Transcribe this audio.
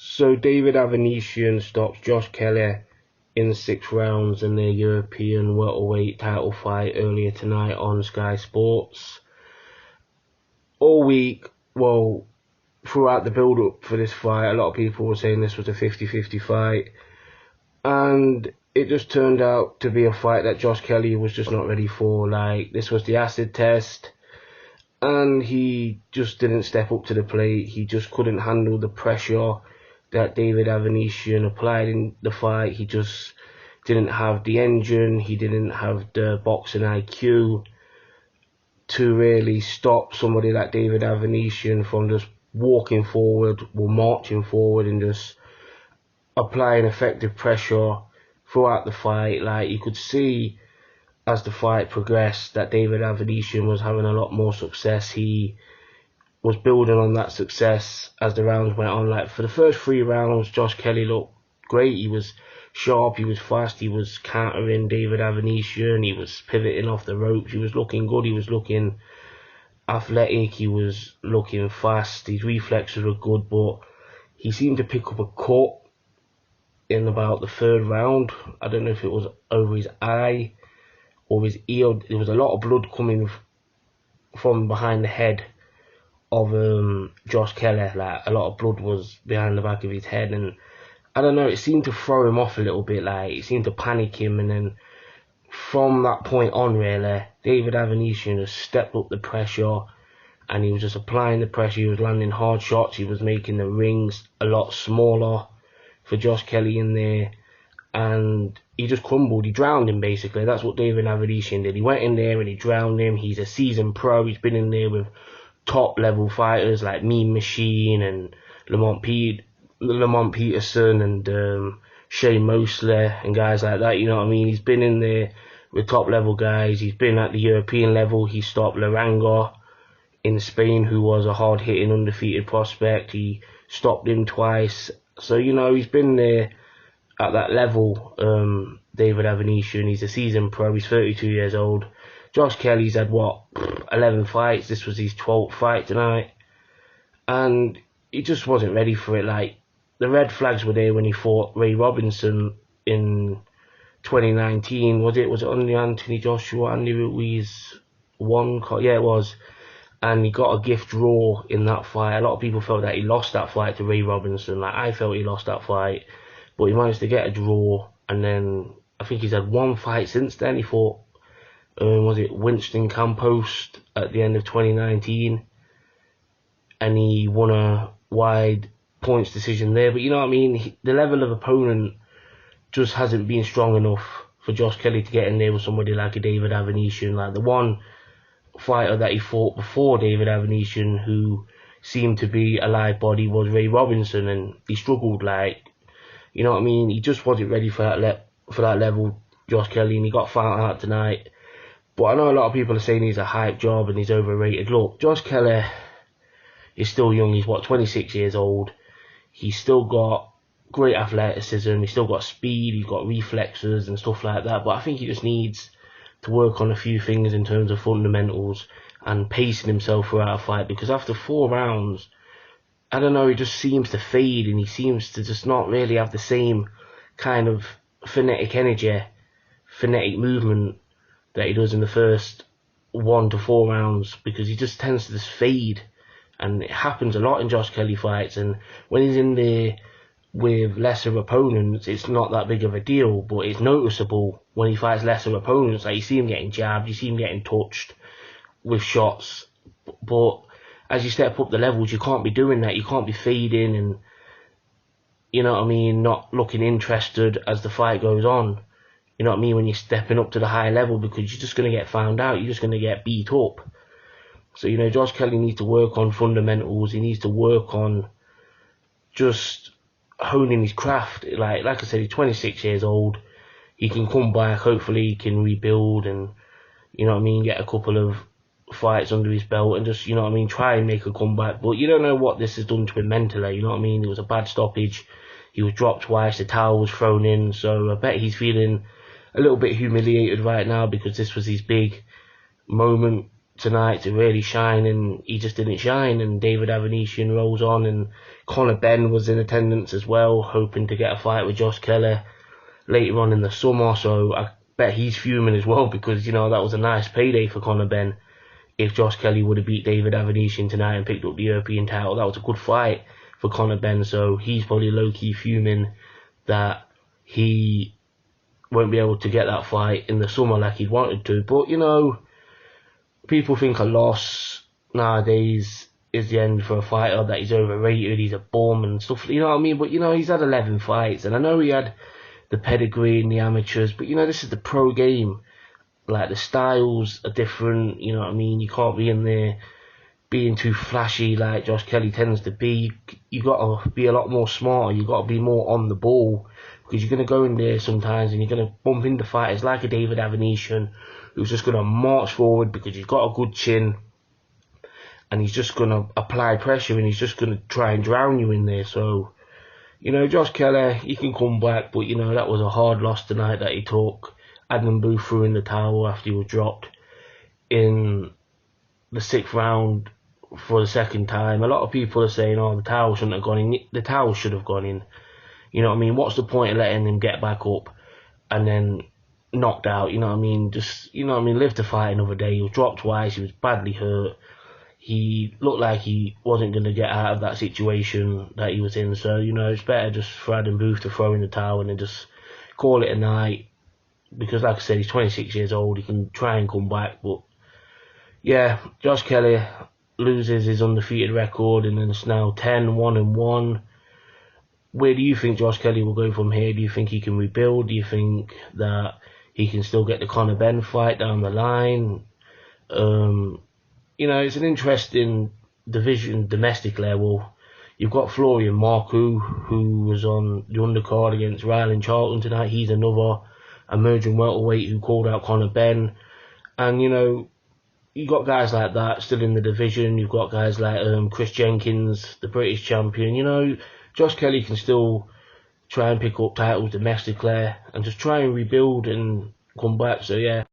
So David Avanesyan stops Josh Kelly in 6 rounds in the European welterweight title fight earlier tonight on Sky Sports. All week, well, throughout the build-up for this fight, a lot of people were saying this was a 50-50 fight, and it just turned out to be a fight that Josh Kelly was just not ready for. Like, this was the acid test, and he just didn't step up to the plate. He just couldn't handle the pressure that David Avanesyan applied in the fight. He just didn't have the engine, he didn't have the boxing IQ to really stop somebody like David Avanesyan from just walking forward or marching forward and just applying effective pressure throughout the fight. Like, you could see as the fight progressed that David Avanesyan was having a lot more success. He was building on that success as the rounds went on. Like, for the first 3 rounds, Josh Kelly looked great. He was sharp, he was fast, he was countering David Avanesyan, he was pivoting off the ropes, he was looking good, he was looking athletic, he was looking fast, his reflexes were good, but he seemed to pick up a cut in about the 3rd round. I don't know if it was over his eye or his ear. There was a lot of blood coming from behind the head of Josh Kelly. Like, a lot of blood was behind the back of his head, and I don't know, it seemed to throw him off a little bit. Like, it seemed to panic him, and then from that point on, really, David Avanesyan just stepped up the pressure, and he was just applying the pressure. He was landing hard shots, he was making the rings a lot smaller for Josh Kelly in there, and he just crumbled. He drowned him, basically. That's what David Avanesyan did. He went in there and he drowned him. He's a seasoned pro. He's been in there with top level fighters like Mean Machine and Lamont Peterson and Shane Mosley and guys like that, you know what I mean? He's been in there with top level guys. He's been at the European level. He stopped Laranga in Spain, who was a hard hitting undefeated prospect. He stopped him twice. So, you know, he's been there at that level. David Avanesyan, he's a seasoned pro. He's 32 years old. Josh Kelly's had, 11 fights. This was his 12th fight tonight. And he just wasn't ready for it. Like, the red flags were there when he fought Ray Robinson in 2019. Was it only Anthony Joshua, Andy Ruiz won? Yeah, it was. And he got a gift draw in that fight. A lot of people felt that he lost that fight to Ray Robinson. Like, I felt he lost that fight. But he managed to get a draw. And then I think he's had 1 fight since then. He fought, was it Winston Campos at the end of 2019? And he won a wide points decision there. But you know what I mean? The level of opponent just hasn't been strong enough for Josh Kelly to get in there with somebody like a David Avanesyan. Like, the one fighter that he fought before David Avanesyan who seemed to be a live body was Ray Robinson, and he struggled. Like, you know what I mean? He just wasn't ready for that level, Josh Kelly, and he got found out tonight. But I know a lot of people are saying he's a hype job and he's overrated. Look, Josh Kelly is still young. He's 26 years old. He's still got great athleticism. He's still got speed. He's got reflexes and stuff like that. But I think he just needs to work on a few things in terms of fundamentals and pacing himself throughout a fight. Because after 4 rounds, I don't know, he just seems to fade, and he seems to just not really have the same kind of frenetic energy, frenetic movement that he does in the first 1 to 4 rounds, because he just tends to just fade. And it happens a lot in Josh Kelly fights, and when he's in there with lesser opponents, it's not that big of a deal, but it's noticeable when he fights lesser opponents. Like, you see him getting jabbed, you see him getting touched with shots, but as you step up the levels, you can't be doing that. You can't be fading and, you know what I mean, not looking interested as the fight goes on. You know what I mean, when you're stepping up to the high level, because you're just going to get found out, you're just going to get beat up. So, you know, Josh Kelly needs to work on fundamentals. He needs to work on just honing his craft. Like I said, he's 26 years old. He can come back. Hopefully he can rebuild and, you know what I mean, get a couple of fights under his belt and just, you know what I mean, try and make a comeback. But you don't know what this has done to him mentally, you know what I mean? It was a bad stoppage. He was dropped twice. The towel was thrown in. So I bet he's feeling a little bit humiliated right now, because this was his big moment tonight to really shine, and he just didn't shine. And David Avanesyan rolls on, and Conor Benn was in attendance as well, hoping to get a fight with Josh Kelly later on in the summer. So I bet he's fuming as well, because that was a nice payday for Conor Benn. If Josh Kelly would have beat David Avanesyan tonight and picked up the European title, that was a good fight for Conor Benn. So he's probably low-key fuming that he won't be able to get that fight in the summer like he'd wanted to. But people think a loss nowadays is the end for a fighter, that he's overrated, he's a bum and stuff, you know what I mean? But he's had 11 fights, and I know he had the pedigree in the amateurs, but this is the pro game. Like, the styles are different, you know what I mean? You can't be in there being too flashy like Josh Kelly tends to be. You got to be a lot more smarter, you got to be more on the ball, because you're going to go in there sometimes and you're going to bump into fighters like a David Avanesyan, who's just going to march forward because he's got a good chin, and he's just going to apply pressure, and he's just going to try and drown you in there. So, Josh Kelly, he can come back, but that was a hard loss tonight that he took. Adnan Booth threw in the towel after he was dropped in the 6th round for the second time. A lot of people are saying, the towel shouldn't have gone in. The towel should have gone in. You know what I mean? What's the point of letting him get back up and then knocked out? You know what I mean? Just, live to fight another day. He was dropped twice. He was badly hurt. He looked like he wasn't going to get out of that situation that he was in. So, it's better just for Adnan Booth to throw in the towel and then just call it a night. Because, like I said, he's 26 years old. He can try and come back. But, yeah, Josh Kelly loses his undefeated record, and then it's now 10-1-1. Where do you think Josh Kelly will go from here? Do you think he can rebuild? Do you think that he can still get the Conor Benn fight down the line? It's an interesting division, domestic level. You've got Florian Marku, who was on the undercard against Ryland Charlton tonight. He's another emerging welterweight who called out Conor Benn. And, you got guys like that still in the division. You've got guys like Chris Jenkins, the British champion. Josh Kelly can still try and pick up titles domestically and just try and rebuild and come back. So, yeah.